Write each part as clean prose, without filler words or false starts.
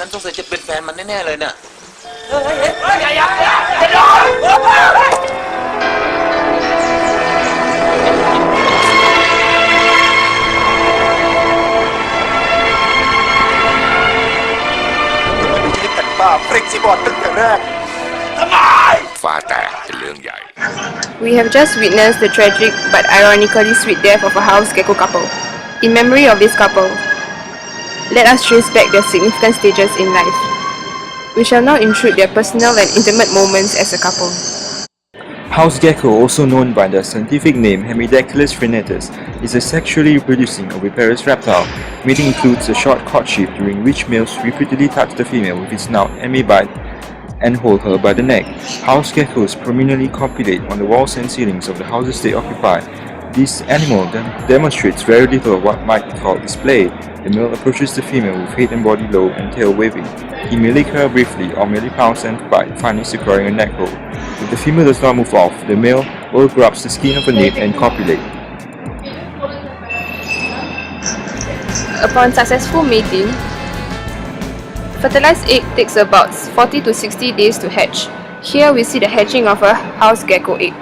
นั้นสงสัยจะเป็นแฟนมันแน่ๆเลยน่ะฟ้าแตกเป็นเรื่องใหญ่ We have just witnessed the tragic but ironically sweet death of a house gecko couple. In memory of this couple, let us trace back their significant stages in life. We shall now intrude their personal and intimate moments as a couple. House gecko, also known by the scientific name Hemidactylus frenatus, is a sexually reproducing oviparous reptile. Mating includes a short courtship during which males repeatedly touch the female with its snout and may bite and hold her by the neck. House geckos prominently copulate on the walls and ceilings of the houses they occupy. This animal demonstrates very little of what might be called display. The male approaches the female with head and body low and tail waving. He may lick her briefly or merely pounce and bite, finally securing a neck hold. If the female does not move off, the male will grab the skin of her nape and copulate. Upon successful mating, fertilized egg takes about 40 to 60 days to hatch. Here we see the hatching of a house gecko egg.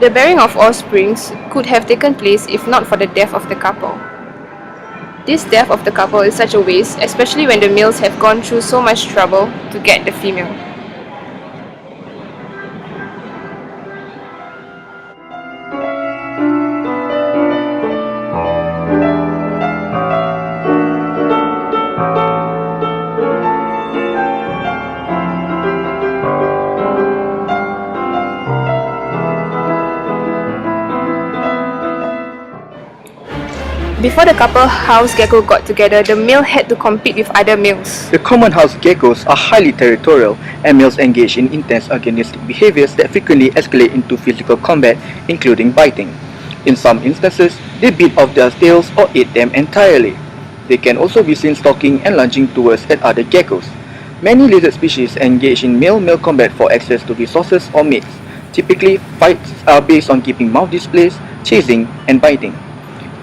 The bearing of offsprings could have taken place if not for the death of the couple. This death of the couple is such a waste, especially when the males have gone through so much trouble to get the female. Before the couple house gecko got together, the male had to compete with other males. The common house geckos are highly territorial, and males engage in intense organistic behaviors that frequently escalate into physical combat, including biting. In some instances, they beat off their tails or eat them entirely. They can also be seen stalking and lunging towards at other geckos. Many lizard species engage in male-male combat for access to resources or mates. Typically, fights are based on keeping mouth displays, chasing, and biting.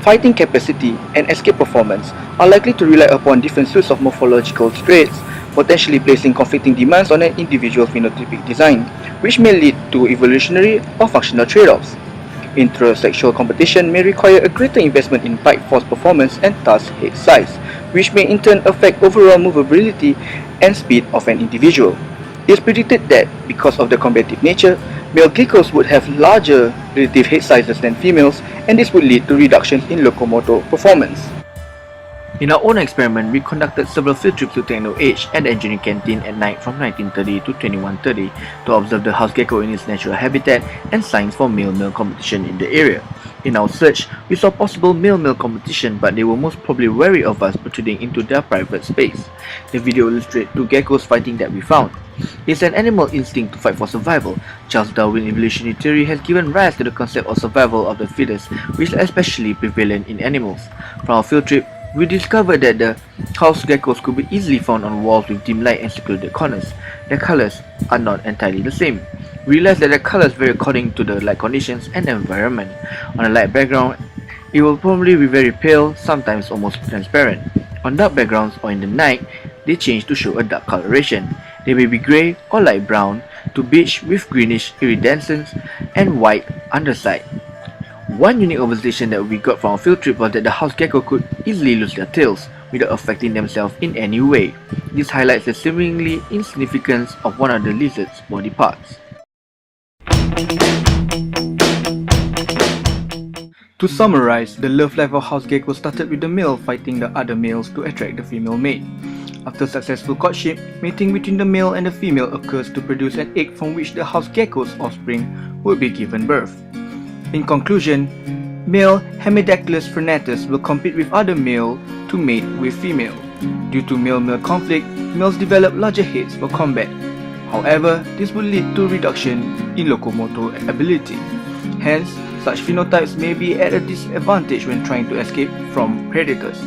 Fighting capacity and escape performance are likely to rely upon different suites of morphological traits, potentially placing conflicting demands on an individual phenotypic design, which may lead to evolutionary or functional trade-offs. Intrasexual competition may require a greater investment in bite force performance and thus head size, which may in turn affect overall movability and speed of an individual. It is predicted that, because of the combative nature, male geckos would have larger relative head sizes than females, and this would lead to reductions in locomotor performance. In our own experiment, we conducted several field trips to Techno Age and the engineering canteen at night from 1930 to 2130 to observe the house gecko in its natural habitat and signs for male-male competition in the area. In our search, we saw possible male-male competition, but they were most probably wary of us protruding into their private space. The video illustrates two geckos fighting that we found. It's an animal instinct to fight for survival. Charles Darwin's evolutionary theory has given rise to the concept of survival of the fittest, which is especially prevalent in animals. From our field trip, we discovered that the house geckos could be easily found on walls with dim light and secluded corners. Their colors are not entirely the same. We realized that their colors vary according to the light conditions and environment. On a light background, it will probably be very pale, sometimes almost transparent. On dark backgrounds or in the night, they change to show a dark coloration. They may be grey or light brown to beige with greenish iridescence and white underside. One unique observation that we got from our field trip was that the house gecko could easily lose their tails without affecting themselves in any way. This highlights the seemingly insignificance of one of the lizard's body parts. To summarize, the love life of house gecko started with the male fighting the other males to attract the female mate. After successful courtship, mating between the male and the female occurs to produce an egg from which the house gecko's offspring will be given birth. In conclusion, male Hemidactylus frenatus will compete with other male to mate with female. Due to male-male conflict, males develop larger heads for combat. However, this will lead to reduction in locomotor ability. Hence, such phenotypes may be at a disadvantage when trying to escape from predators.